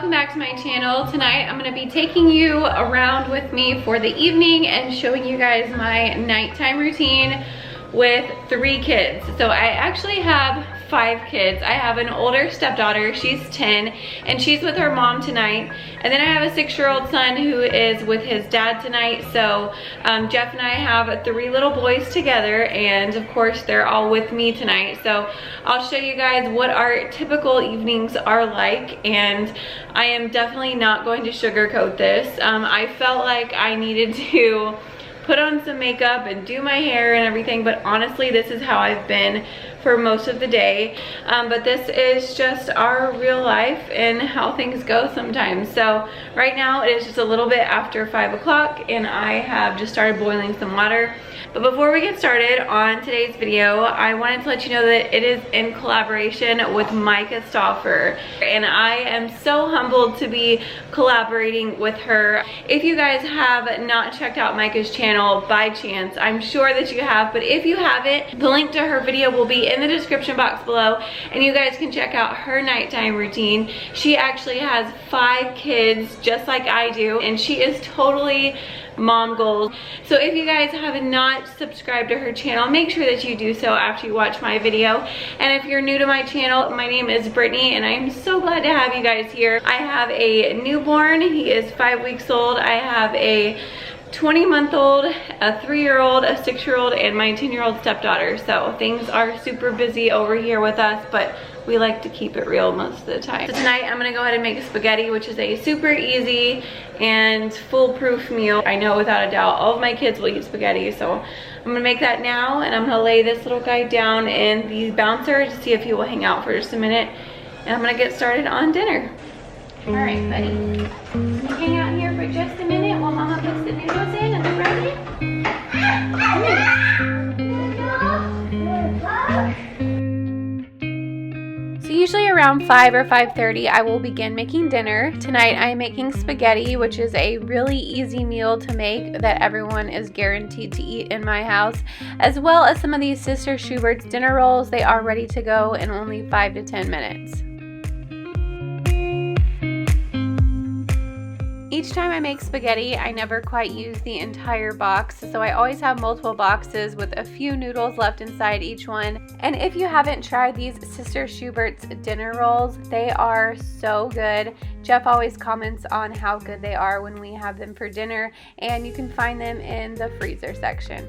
welcome back to my channel. Tonight I'm going to be taking you around with me for the evening and showing you guys my nighttime routine with 3 kids. So I actually have 5 kids. I have an older stepdaughter, she's 10, and she's with her mom tonight. And then I have a 6-year-old son who is with his dad tonight. So Jeff and I have 3 little boys together, and of course they're all with me tonight. So I'll show you guys what our typical evenings are like, and I am definitely not going to sugarcoat this. I felt like I needed to put on some makeup and do my hair and everything, but honestly this is how I've been for most of the day. But this is just our real life and how things go sometimes. So right now it is just a little bit after 5 o'clock and I have just started boiling some water. But before we get started on today's video, I wanted to let you know that it is in collaboration with Micah Stauffer, and I am so humbled to be collaborating with her. If you guys have not checked out Micah's channel by chance, I'm sure that you have, but if you haven't, the link to her video will be in the description box below, and you guys can check out her nighttime routine. She actually has 5 kids just like I do, and she is totally mom goals. So if you guys have not subscribed to her channel, make sure that you do so after you watch my video. And if you're new to my channel, my name is Brittany and I'm so glad to have you guys here. I have a newborn, he is 5 weeks old. I have a 20-month-old, a 3-year-old, a 6-year-old, and my 10-year-old stepdaughter. So things are super busy over here with us, but we like to keep it real most of the time. So tonight I'm gonna go ahead and make spaghetti, which is a super easy and foolproof meal. I know without a doubt all of my kids will eat spaghetti, so I'm gonna make that now, and I'm gonna lay this little guy down in the bouncer to see if he will hang out for just a minute, and I'm gonna get started on dinner. All right, buddy. Can you hang out here for just a minute while Mama puts the noodles in and the bread in? Come here. So usually around 5 or 5:30, I will begin making dinner. Tonight I am making spaghetti, which is a really easy meal to make that everyone is guaranteed to eat in my house, as well as some of these Sister Schubert's dinner rolls. They are ready to go in only 5 to 10 minutes. Each time I make spaghetti, I never quite use the entire box, so I always have multiple boxes with a few noodles left inside each one. And if you haven't tried these Sister Schubert's dinner rolls, they are so good. Jeff always comments on how good they are when we have them for dinner, and you can find them in the freezer section.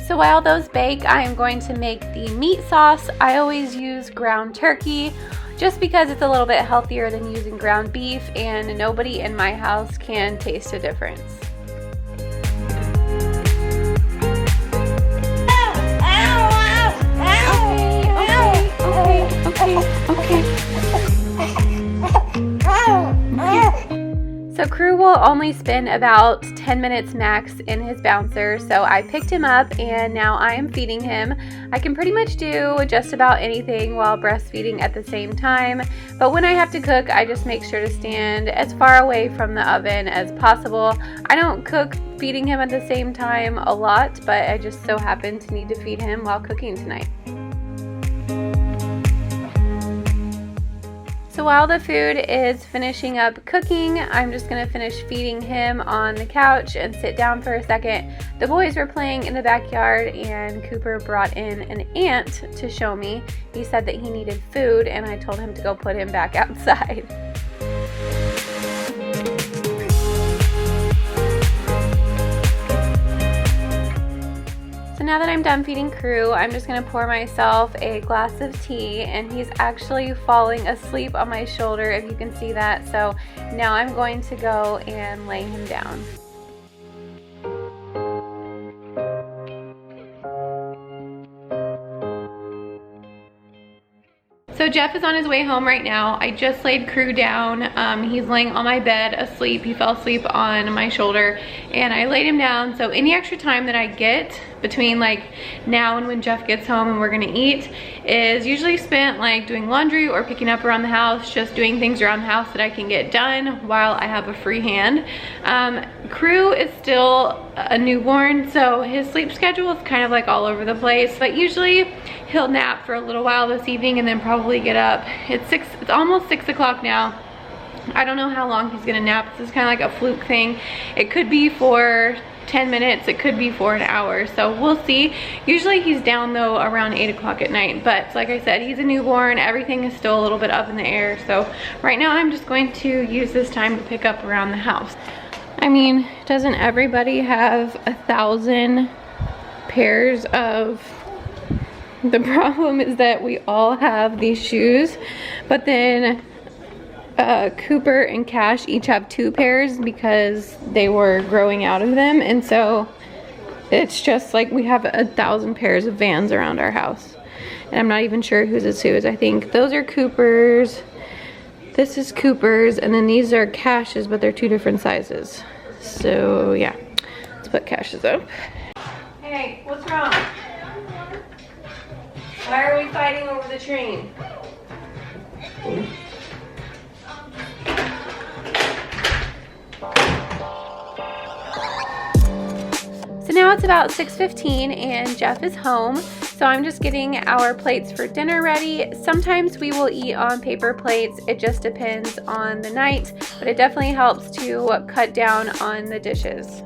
So while those bake, I am going to make the meat sauce. I always use ground turkey just because it's a little bit healthier than using ground beef, and nobody in my house can taste a difference. Okay. So Crew will only spend about 10 minutes max in his bouncer, so I picked him up and now I am feeding him. I can pretty much do just about anything while breastfeeding at the same time, but when I have to cook, I just make sure to stand as far away from the oven as possible. I don't cook feeding him at the same time a lot, but I just so happen to need to feed him while cooking tonight. So while the food is finishing up cooking, I'm just going to finish feeding him on the couch and sit down for a second. The boys were playing in the backyard and Cooper brought in an ant to show me. He said that he needed food and I told him to go put him back outside. So now that I'm done feeding Crew, I'm just going to pour myself a glass of tea, and he's actually falling asleep on my shoulder, if you can see that. So now I'm going to go and lay him down. So Jeff is on his way home right now. I just laid Crew down. He's laying on my bed asleep. He fell asleep on my shoulder and I laid him down. So any extra time that I get between like now and when Jeff gets home and we're gonna eat is usually spent like doing laundry or picking up around the house, just doing things around the house that I can get done while I have a free hand. Crew is still a newborn, so his sleep schedule is kind of like all over the place, but usually he'll nap for a little while this evening and then probably get up. It's almost 6 o'clock now. I don't know how long he's gonna nap. This is kind of like a fluke thing. It could be for 10 minutes, it could be for an hour, so we'll see. Usually he's down though around 8 o'clock at night, but like I said, he's a newborn. Everything is still a little bit up in the air, so right now I'm just going to use this time to pick up around the house. I mean, doesn't everybody have 1,000 pairs of... The problem is that we all have these shoes, but then Cooper and Cash each have 2 pairs because they were growing out of them, and so it's just like we have 1,000 pairs of Vans around our house, and I'm not even sure whose is whose. I think those are Cooper's, this is Cooper's, and then these are Cash's, but they're 2 different sizes. So yeah, let's put Cash's up. Hey, what's wrong? Why are we fighting over the train? So now it's about 6:15 and Jeff is home, so I'm just getting our plates for dinner ready. Sometimes we will eat on paper plates, it just depends on the night, but it definitely helps to cut down on the dishes.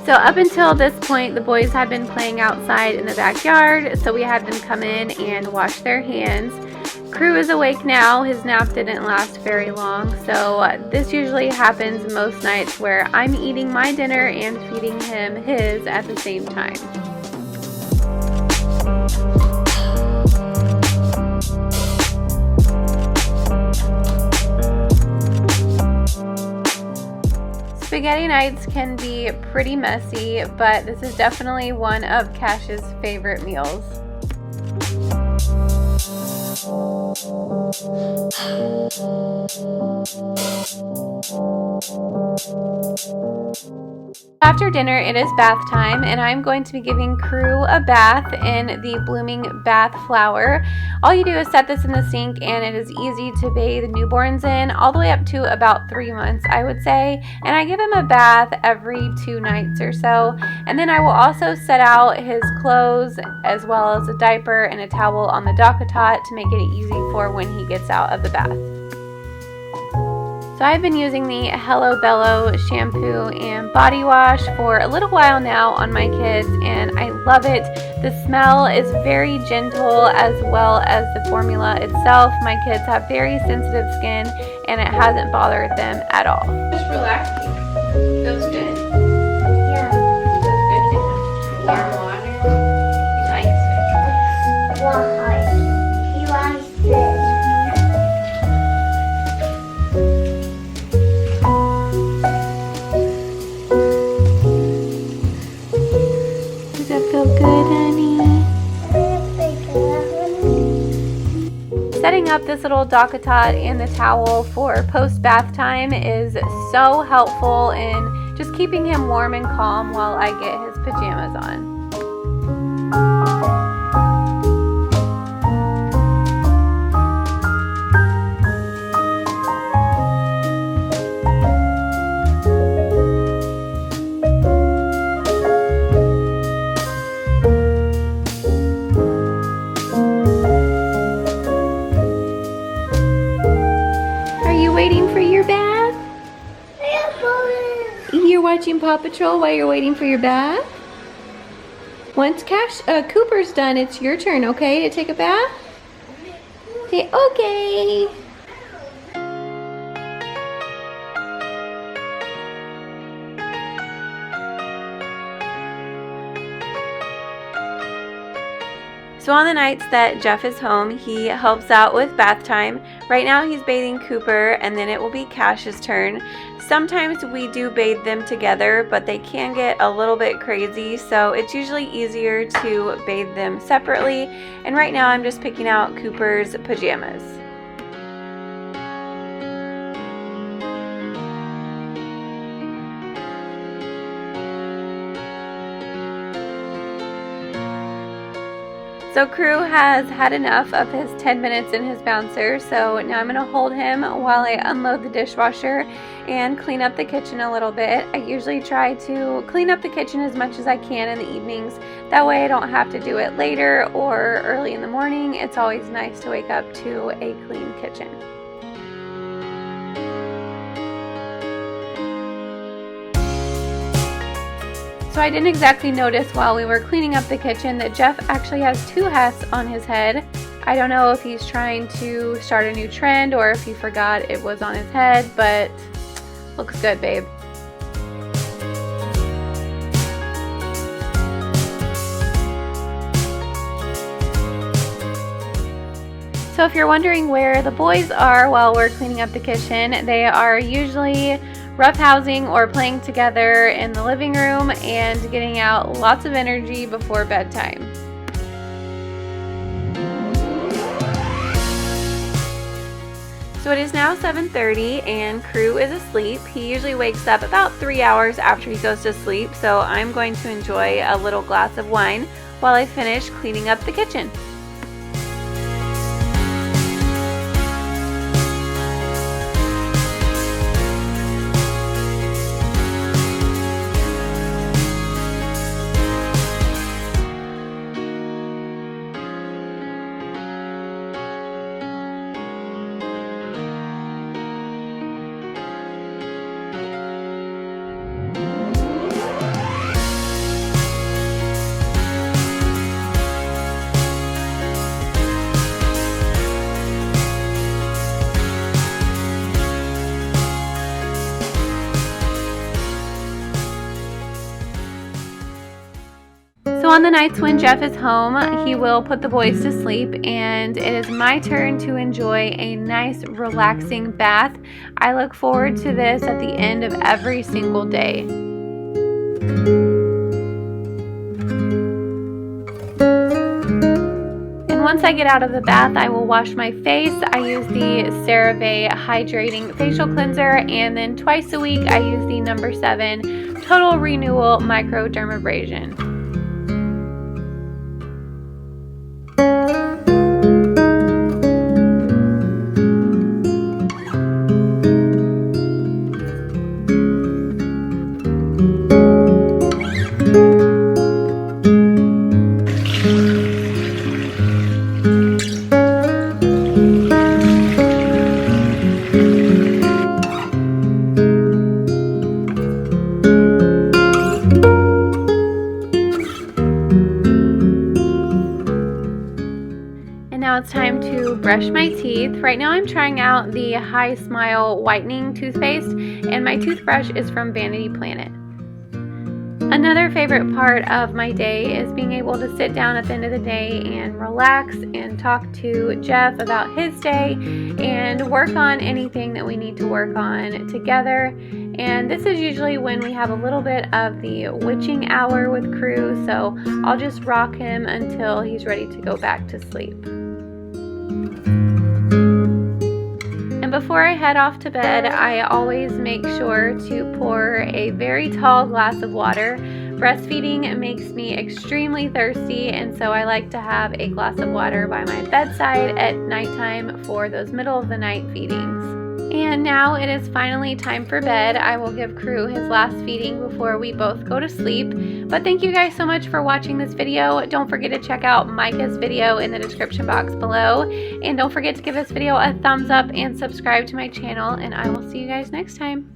So up until this point, the boys had been playing outside in the backyard, so we had them come in and wash their hands. Crew is awake now. His nap didn't last very long, so this usually happens most nights where I'm eating my dinner and feeding him his at the same time. Spaghetti nights can be pretty messy, but this is definitely one of Cash's favorite meals. After dinner, it is bath time, and I'm going to be giving Crew a bath in the Blooming Bath Flower. All you do is set this in the sink, and it is easy to bathe newborns in, all the way up to about 3 months, I would say. And I give him a bath every 2 nights or so. And then I will also set out his clothes, as well as a diaper and a towel on the DockATot to make it easy for when he gets out of the bath. So I've been using the Hello Bello shampoo and body wash for a little while now on my kids, and I love it. The smell is very gentle, as well as the formula itself. My kids have very sensitive skin, and it hasn't bothered them at all. Just relaxing. Feels good. Yeah. Feels good. Warm water. He likes it. Why? He likes it. Setting up this little DockATot and the towel for post-bath time is so helpful in just keeping him warm and calm while I get his pajamas on. Watching Paw Patrol while you're waiting for your bath? Once Cooper's done, it's your turn, okay, to take a bath? Say, okay. So on the nights that Jeff is home, he helps out with bath time. Right now he's bathing Cooper, and then it will be Cash's turn. Sometimes we do bathe them together, but they can get a little bit crazy, so it's usually easier to bathe them separately. And right now I'm just picking out Cooper's pajamas. So Crew has had enough of his 10 minutes in his bouncer, so now I'm going to hold him while I unload the dishwasher and clean up the kitchen a little bit. I usually try to clean up the kitchen as much as I can in the evenings. That way I don't have to do it later or early in the morning. It's always nice to wake up to a clean kitchen. So I didn't exactly notice while we were cleaning up the kitchen that Jeff actually has 2 hats on his head. I don't know if he's trying to start a new trend or if he forgot it was on his head, but looks good, babe. So if you're wondering where the boys are while we're cleaning up the kitchen, they are usually roughhousing or playing together in the living room and getting out lots of energy before bedtime. So it is now 7:30 and Crew is asleep. He usually wakes up about 3 hours after he goes to sleep, so I'm going to enjoy a little glass of wine while I finish cleaning up the kitchen. So on the nights when Jeff is home, he will put the boys to sleep, and it is my turn to enjoy a nice relaxing bath. I look forward to this at the end of every single day. And once I get out of the bath, I will wash my face. I use the CeraVe Hydrating Facial Cleanser, and then twice a week I use the No. 7 Total Renewal Microdermabrasion. Now it's time to brush my teeth. Right now I'm trying out the High Smile Whitening Toothpaste, and my toothbrush is from Vanity Planet. Another favorite part of my day is being able to sit down at the end of the day and relax and talk to Jeff about his day and work on anything that we need to work on together. And this is usually when we have a little bit of the witching hour with Crew, so I'll just rock him until he's ready to go back to sleep. And before I head off to bed, I always make sure to pour a very tall glass of water. Breastfeeding makes me extremely thirsty, and so I like to have a glass of water by my bedside at nighttime for those middle of the night feedings. And now it is finally time for bed. I will give Crew his last feeding before we both go to sleep. But thank you guys so much for watching this video. Don't forget to check out Micah's video in the description box below. And don't forget to give this video a thumbs up and subscribe to my channel. And I will see you guys next time.